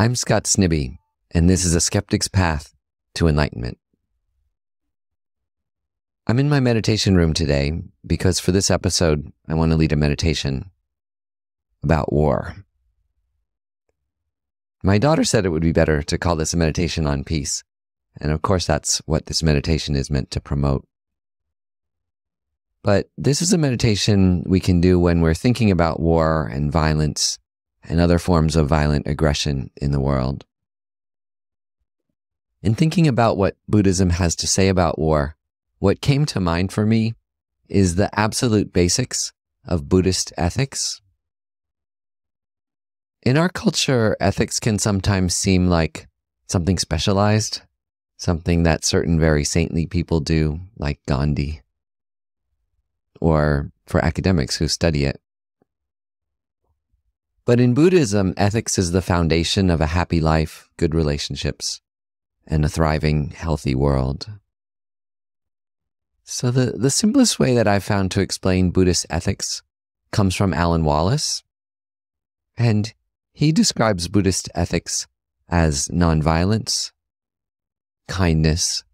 I'm Scott Snibbe, and this is A Skeptic's Path to Enlightenment. I'm in my meditation room today because for this episode, I want to lead a meditation about war. My daughter said it would be better to call this a meditation on peace, and of course that's what this meditation is meant to promote. But this is a meditation we can do when we're thinking about war and violence and other forms of violent aggression in the world. In thinking about what Buddhism has to say about war, what came to mind for me is the absolute basics of Buddhist ethics. In our culture, ethics can sometimes seem like something specialized, something that certain very saintly people do, like Gandhi, or for academics who study it. But in Buddhism, ethics is the foundation of a happy life, good relationships, and a thriving, healthy world. So the simplest way that I've found to explain Buddhist ethics comes from Alan Wallace, and he describes Buddhist ethics as nonviolence, kindness,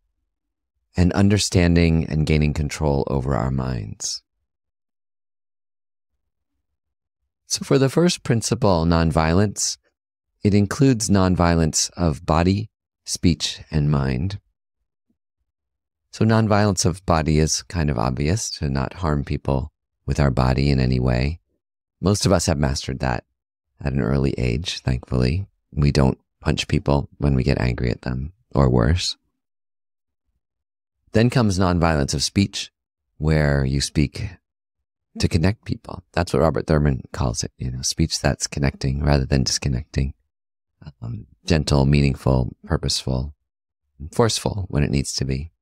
and understanding and gaining control over our minds. So for the first principle, nonviolence, it includes nonviolence of body, speech, and mind. So nonviolence of body is kind of obvious, to not harm people with our body in any way. Most of us have mastered that at an early age, thankfully. We don't punch people when we get angry at them, or worse. Then comes nonviolence of speech, where you speak to connect people. That's what Robert Thurman calls it, speech that's connecting rather than disconnecting. Gentle, meaningful, purposeful, forceful when it needs to be.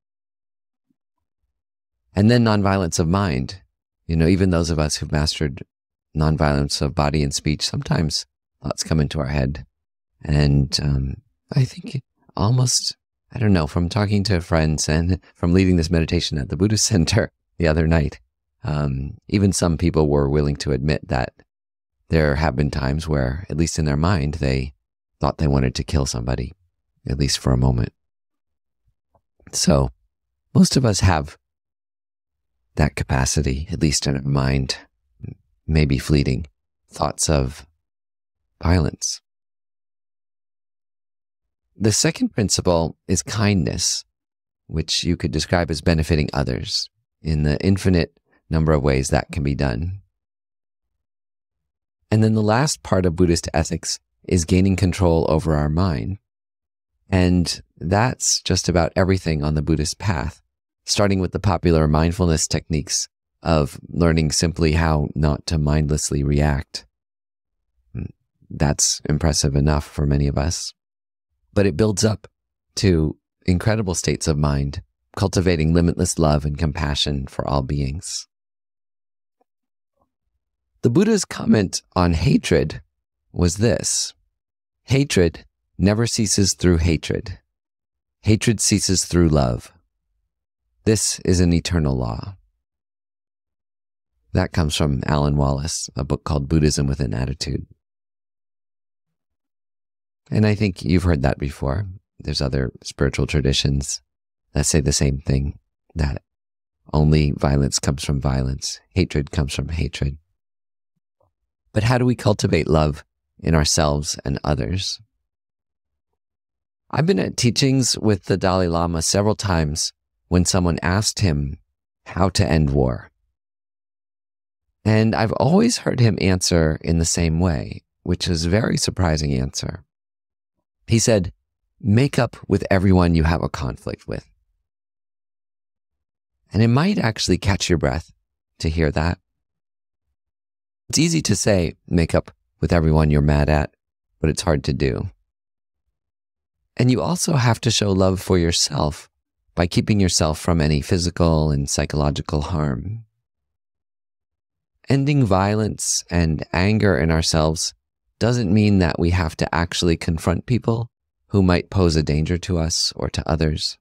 And then nonviolence of mind. Even those of us who've mastered nonviolence of body and speech, sometimes thoughts come into our head. And I think almost, from talking to friends and from leading this meditation at the Buddhist Center the other night, even some people were willing to admit that there have been times where, at least in their mind, they thought they wanted to kill somebody, at least for a moment. So most of us have that capacity, at least in our mind, maybe fleeting thoughts of violence. The second principle is kindness, which you could describe as benefiting others in the infinite number of ways that can be done. And then the last part of Buddhist ethics is gaining control over our mind. And that's just about everything on the Buddhist path, starting with the popular mindfulness techniques of learning simply how not to mindlessly react. That's impressive enough for many of us. But it builds up to incredible states of mind, cultivating limitless love and compassion for all beings. The Buddha's comment on hatred was this: hatred never ceases through hatred. Hatred ceases through love. This is an eternal law. That comes from Alan Wallace, a book called Buddhism with an Attitude. And I think you've heard that before. There's other spiritual traditions that say the same thing, that only violence comes from violence, hatred comes from hatred. But how do we cultivate love in ourselves and others? I've been at teachings with the Dalai Lama several times when someone asked him how to end war. And I've always heard him answer in the same way, which is a very surprising answer. He said, make up with everyone you have a conflict with. And it might actually catch your breath to hear that. It's easy to say, make up with everyone you're mad at, but it's hard to do. And you also have to show love for yourself by keeping yourself from any physical and psychological harm. Ending violence and anger in ourselves doesn't mean that we have to actually confront people who might pose a danger to us or to others.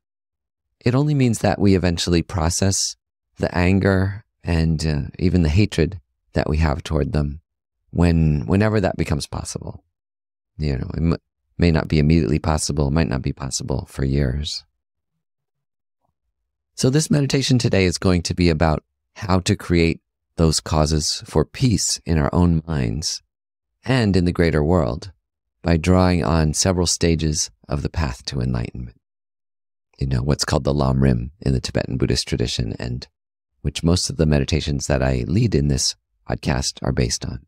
It only means that we eventually process the anger and even the hatred that we have toward them whenever that becomes possible. It may not be immediately possible, might not be possible for years. So this meditation today is going to be about how to create those causes for peace in our own minds and in the greater world by drawing on several stages of the path to enlightenment. What's called the Lam Rim in the Tibetan Buddhist tradition, and which most of the meditations that I lead in this podcast are based on.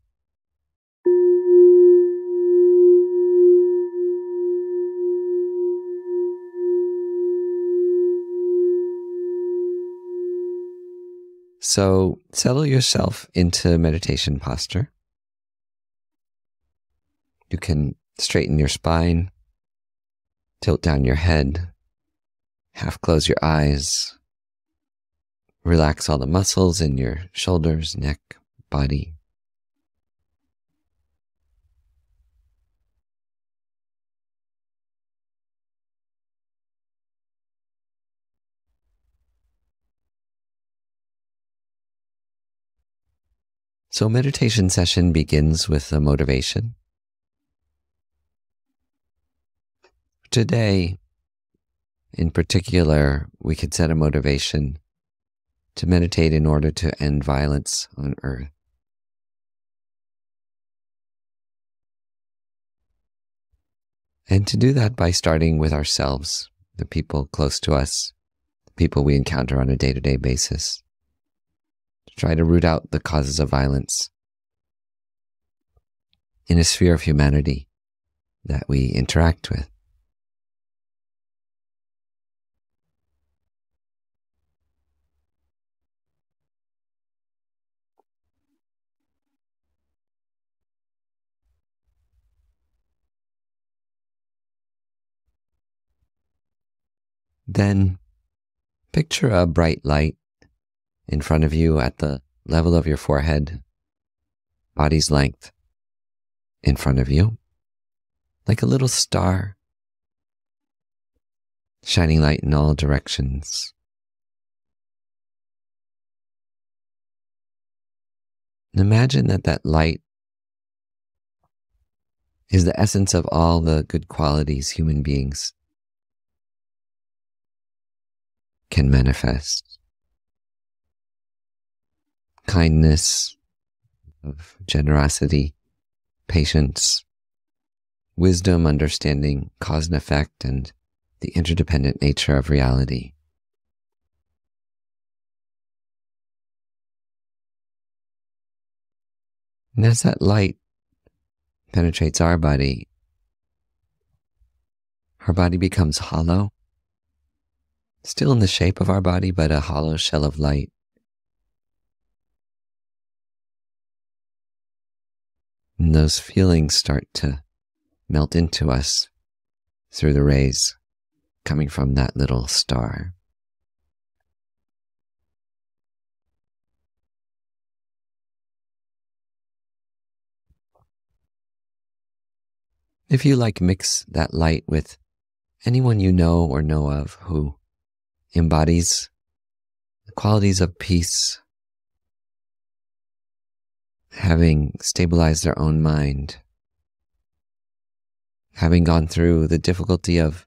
So settle yourself into meditation posture. You can straighten your spine, tilt down your head, half close your eyes, relax all the muscles in your shoulders, neck, body. So meditation session begins with a motivation. Today, in particular, we could set a motivation to meditate in order to end violence on earth. And to do that by starting with ourselves, the people close to us, the people we encounter on a day-to-day basis. To try to root out the causes of violence in a sphere of humanity that we interact with. Then picture a bright light in front of you at the level of your forehead, body's length in front of you, like a little star, shining light in all directions. And imagine that light is the essence of all the good qualities human beings can manifest. Kindness, of generosity, patience, wisdom, understanding cause and effect, and the interdependent nature of reality. And as that light penetrates our body becomes hollow, still in the shape of our body, but a hollow shell of light. And those feelings start to melt into us through the rays coming from that little star. If you like, mix that light with anyone you know or know of who embodies the qualities of peace, having stabilized their own mind, having gone through the difficulty of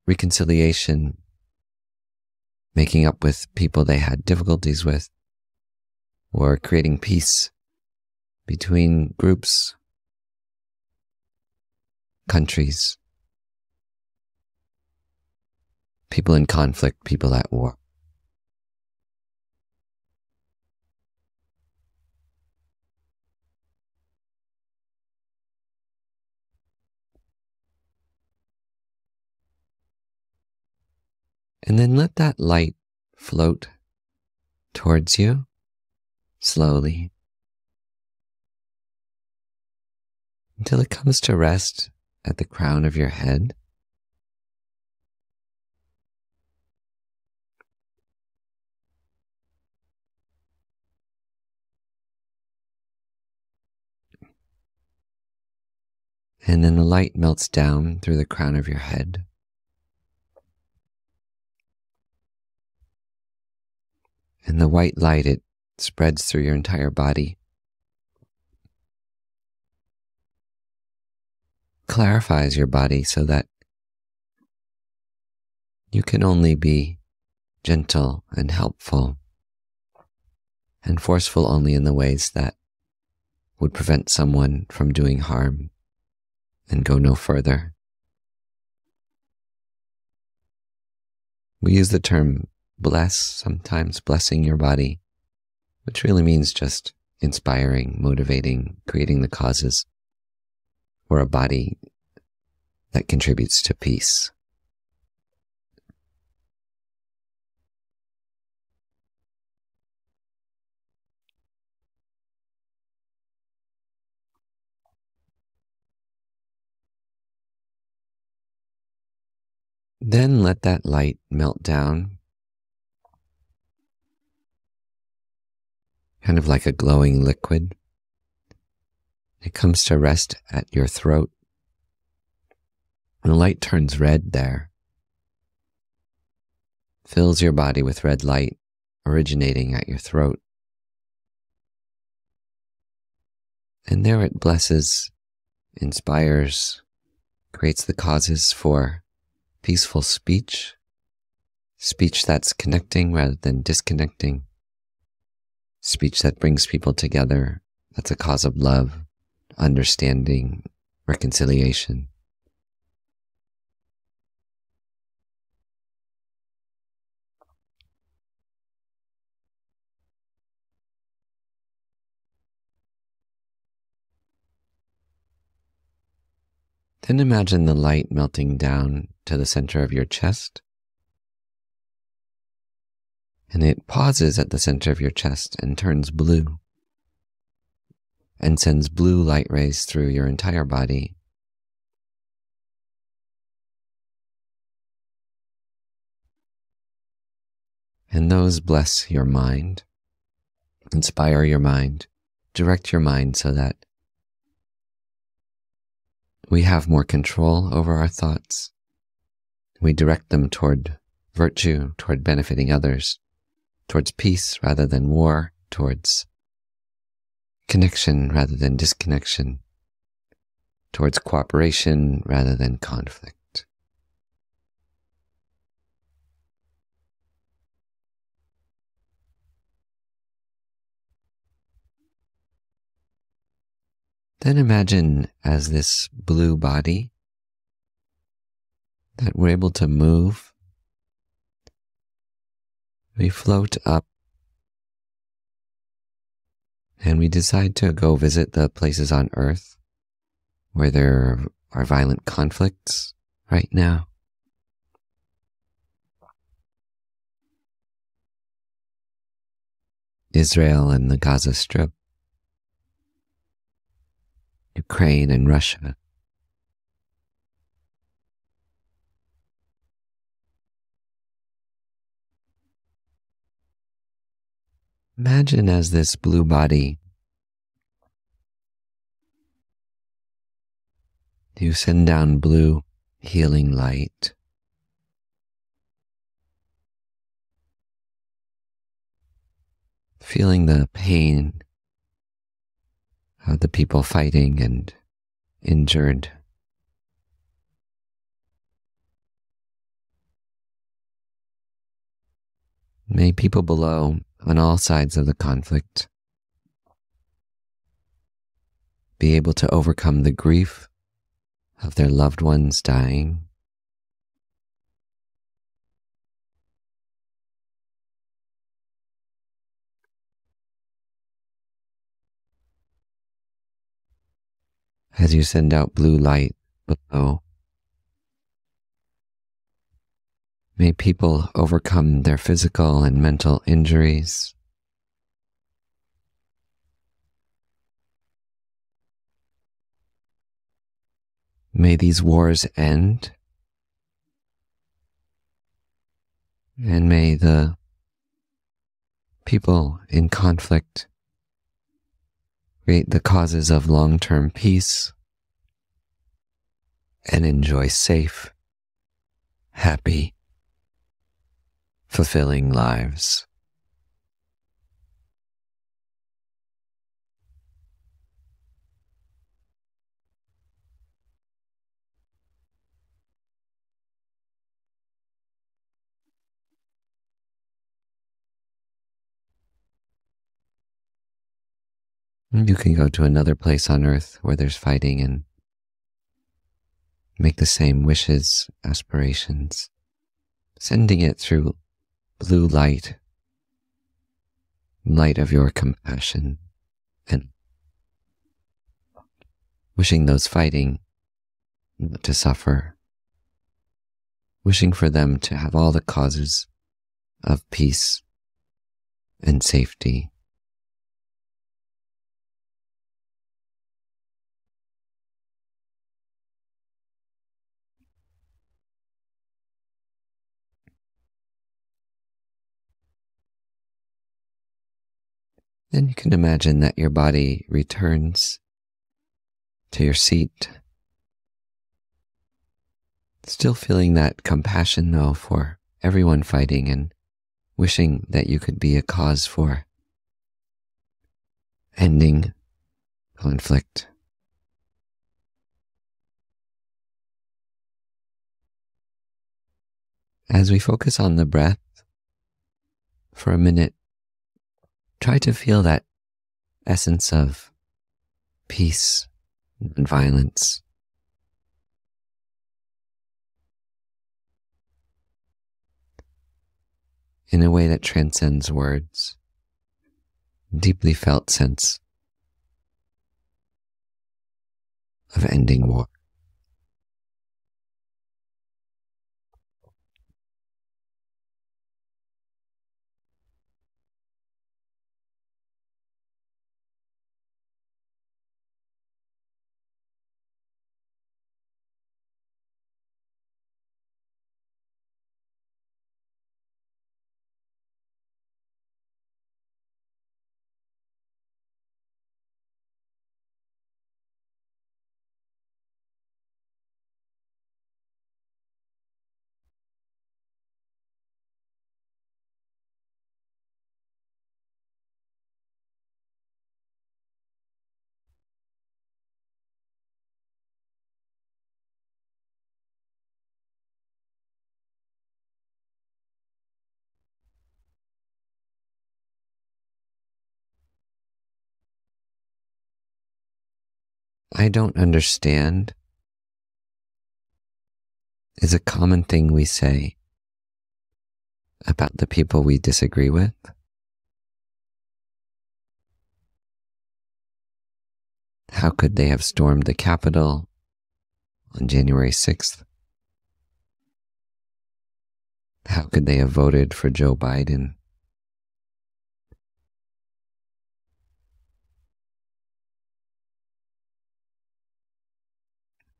reconciliation, making up with people they had difficulties with, or creating peace between groups, countries, people in conflict, people at war. And then let that light float towards you slowly until it comes to rest at the crown of your head. And then the light melts down through the crown of your head. And the white light, it spreads through your entire body, clarifies your body so that you can only be gentle and helpful and forceful only in the ways that would prevent someone from doing harm and go no further. We use the term bless, sometimes blessing your body, which really means just inspiring, motivating, creating the causes for a body that contributes to peace. Then let that light melt down, kind of like a glowing liquid. It comes to rest at your throat. And the light turns red there, fills your body with red light originating at your throat. And there it blesses, inspires, creates the causes for peaceful speech, speech that's connecting rather than disconnecting, speech that brings people together, that's a cause of love, understanding, reconciliation. Then imagine the light melting down to the center of your chest. And it pauses at the center of your chest and turns blue and sends blue light rays through your entire body. And those bless your mind, inspire your mind, direct your mind so that we have more control over our thoughts. We direct them toward virtue, toward benefiting others, towards peace rather than war, towards connection rather than disconnection, towards cooperation rather than conflict. Then imagine as this blue body that we're able to move. We float up and we decide to go visit the places on Earth where there are violent conflicts right now. Israel and the Gaza Strip, Ukraine and Russia. Imagine as this blue body, you send down blue healing light. Feeling the pain of the people fighting and injured. May people below, on all sides of the conflict, be able to overcome the grief of their loved ones dying. As you send out blue light below, may people overcome their physical and mental injuries. May these wars end, and may the people in conflict create the causes of long-term peace and enjoy safe, happy, fulfilling lives. You can go to another place on earth where there's fighting and make the same wishes, aspirations, sending it through blue light, light of your compassion, and wishing those fighting not to suffer, wishing for them to have all the causes of peace and safety. Then you can imagine that your body returns to your seat, still feeling that compassion, though, for everyone fighting and wishing that you could be a cause for ending conflict. As we focus on the breath for a minute, try to feel that essence of peace and violence. In a way that transcends words, deeply felt sense of ending war. I don't understand is a common thing we say about the people we disagree with. How could they have stormed the Capitol on January 6th? How could they have voted for Joe Biden?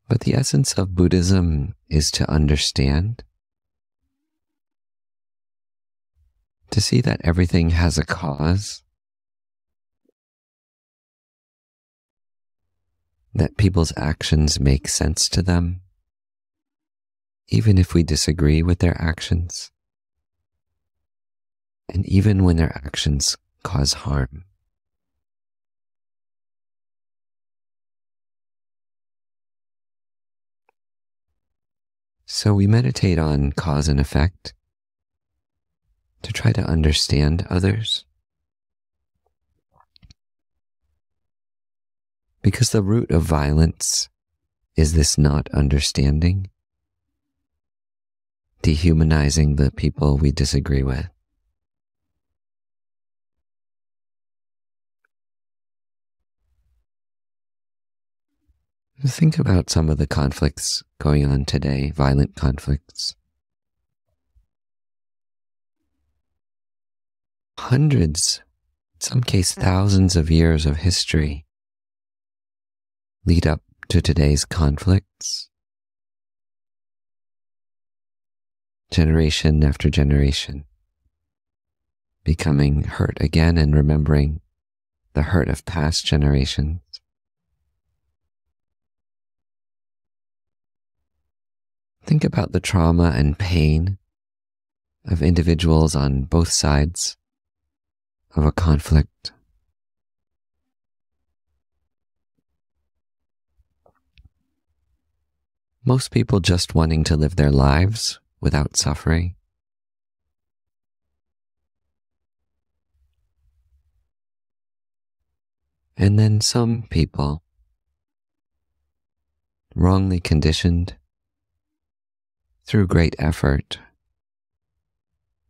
But the essence of Buddhism is to understand, to see that everything has a cause, that people's actions make sense to them, even if we disagree with their actions, and even when their actions cause harm. So we meditate on cause and effect to try to understand others. Because the root of violence is this not understanding, dehumanizing the people we disagree with. Think about some of the conflicts going on today, violent conflicts. Hundreds, in some cases thousands of years of history lead up to today's conflicts. Generation after generation, becoming hurt again and remembering the hurt of past generations. Think about the trauma and pain of individuals on both sides of a conflict. Most people just wanting to live their lives without suffering. And then some people, wrongly conditioned through great effort,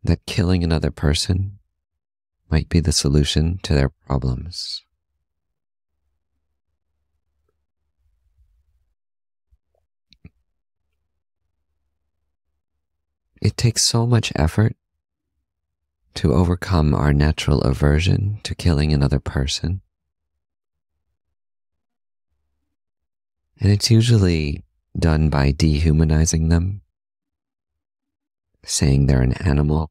that killing another person might be the solution to their problems. It takes so much effort to overcome our natural aversion to killing another person. And it's usually done by dehumanizing them, saying they're an animal,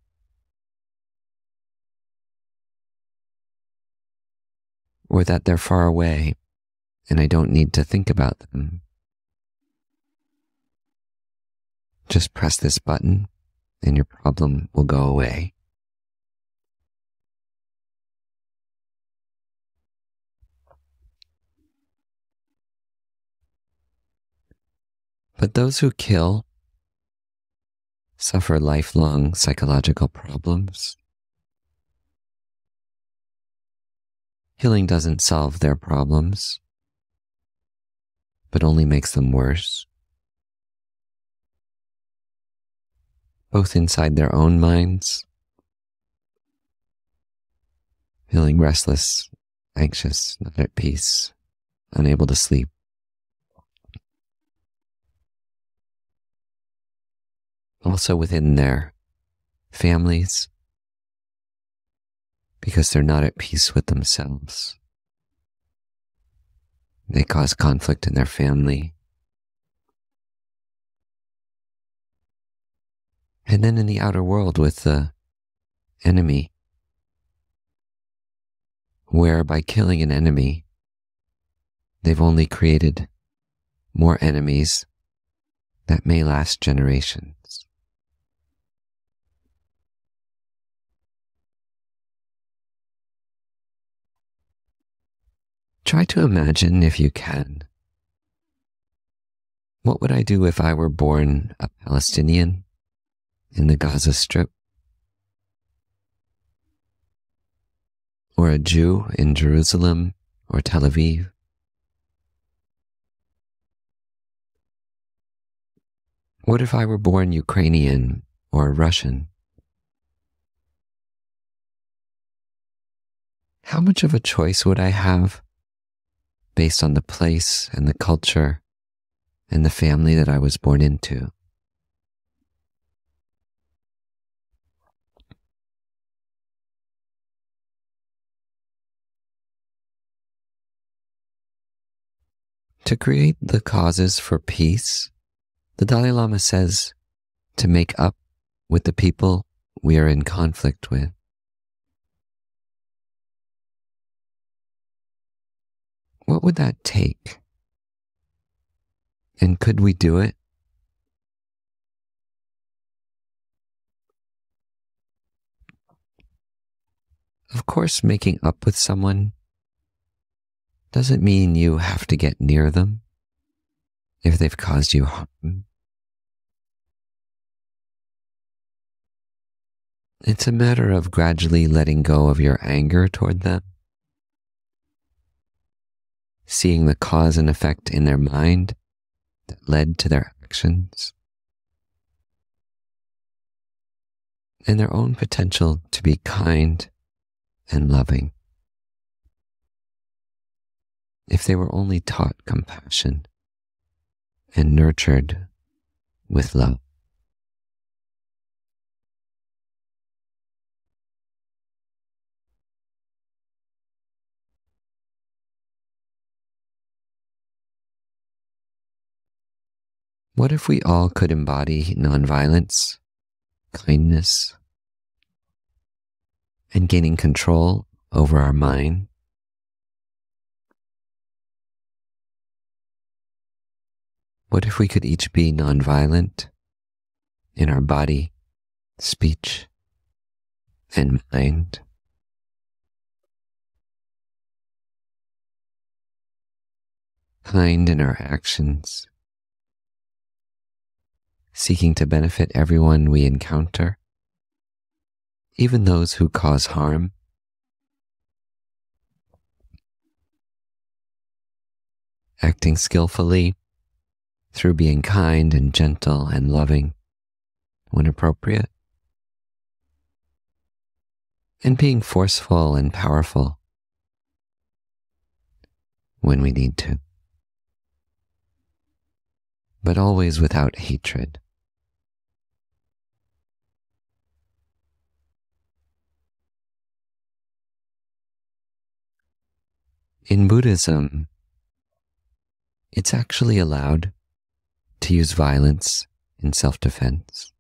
or that they're far away and I don't need to think about them. Just press this button and your problem will go away. But those who kill suffer lifelong psychological problems. Killing doesn't solve their problems, but only makes them worse, both inside their own minds, feeling restless, anxious, not at peace, unable to sleep. Also within their families, because they're not at peace with themselves. They cause conflict in their family. And then in the outer world with the enemy, where by killing an enemy, they've only created more enemies that may last generations. Try to imagine, if you can, what would I do if I were born a Palestinian in the Gaza Strip? Or a Jew in Jerusalem or Tel Aviv? What if I were born Ukrainian or Russian? How much of a choice would I have based on the place and the culture and the family that I was born into? To create the causes for peace, the Dalai Lama says to make up with the people we are in conflict with. What would that take? And could we do it? Of course, making up with someone doesn't mean you have to get near them if they've caused you harm. It's a matter of gradually letting go of your anger toward them, seeing the cause and effect in their mind that led to their actions, and their own potential to be kind and loving. If they were only taught compassion and nurtured with love. What if we all could embody nonviolence, kindness, and gaining control over our mind? What if we could each be nonviolent in our body, speech, and mind? Kind in our actions, seeking to benefit everyone we encounter, even those who cause harm. acting skillfully through being kind and gentle and loving when appropriate, and being forceful and powerful when we need to, but always without hatred. In Buddhism, it's actually allowed to use violence in self-defense,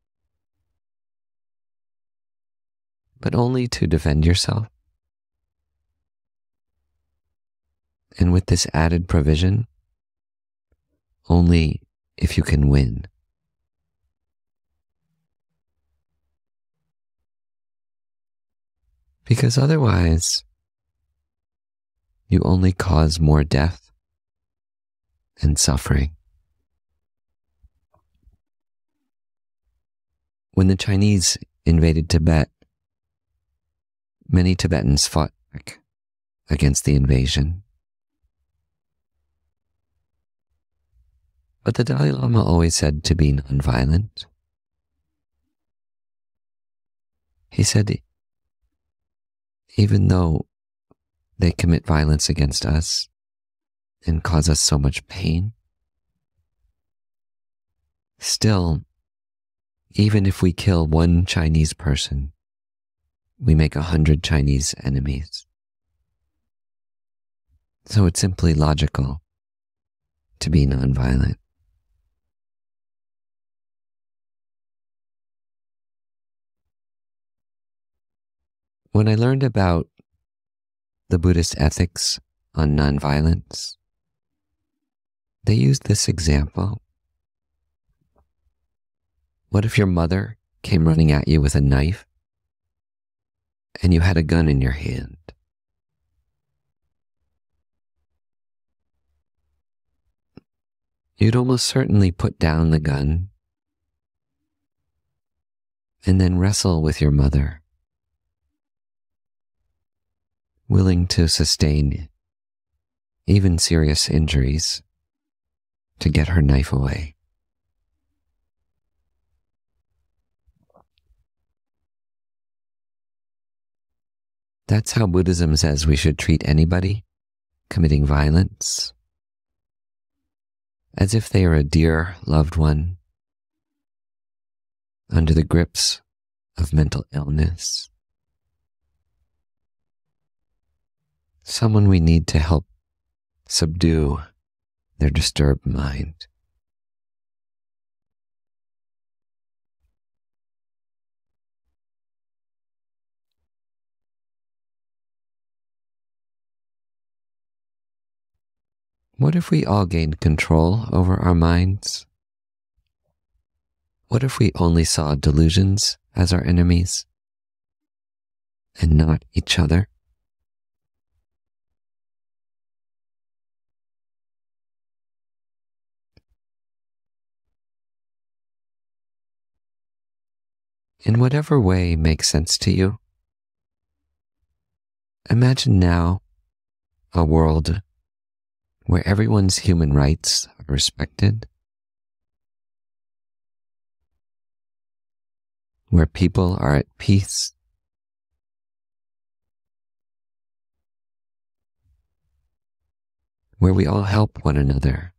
but only to defend yourself. And with this added provision, only if you can win. Because otherwise, you only cause more death and suffering. When the Chinese invaded Tibet, many Tibetans fought back against the invasion. But the Dalai Lama always said to be nonviolent. He said, even though they commit violence against us and cause us so much pain, still, even if we kill one Chinese person, we make 100 Chinese enemies. So it's simply logical to be nonviolent. When I learned about the Buddhist ethics on nonviolence, they used this example. What if your mother came running at you with a knife and you had a gun in your hand? You'd almost certainly put down the gun and then wrestle with your mother, willing to sustain even serious injuries to get her knife away. That's how Buddhism says we should treat anybody committing violence, as if they are a dear loved one under the grips of mental illness, someone we need to help subdue their disturbed mind. What if we all gained control over our minds? What if we only saw delusions as our enemies and not each other? In whatever way makes sense to you, imagine now a world where everyone's human rights are respected, where people are at peace, where we all help one another,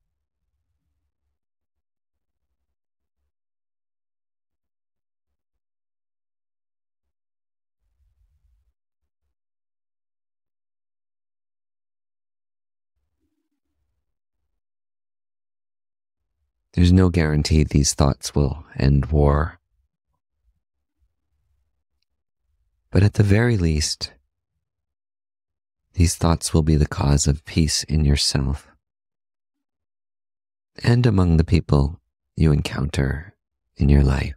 there's no guarantee these thoughts will end war. But at the very least, these thoughts will be the cause of peace in yourself and among the people you encounter in your life.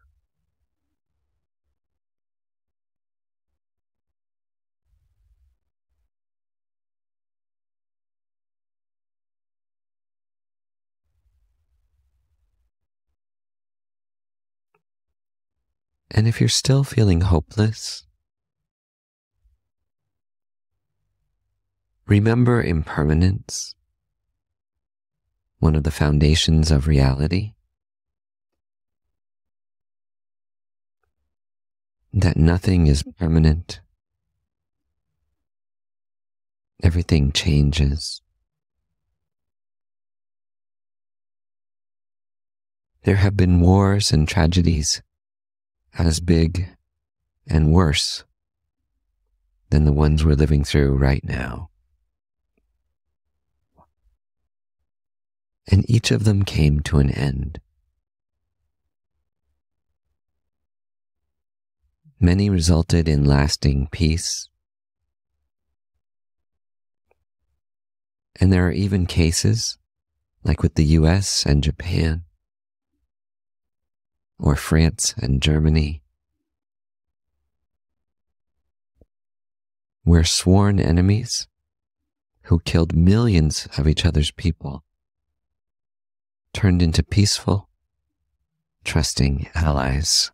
And if you're still feeling hopeless, remember impermanence one of the foundations of reality, that nothing is permanent, everything changes. There have been wars and tragedies as big and worse than the ones we're living through right now. And each of them came to an end. Many resulted in lasting peace. And there are even cases, like with the US and Japan, or France and Germany, where sworn enemies who killed millions of each other's people turned into peaceful, trusting allies.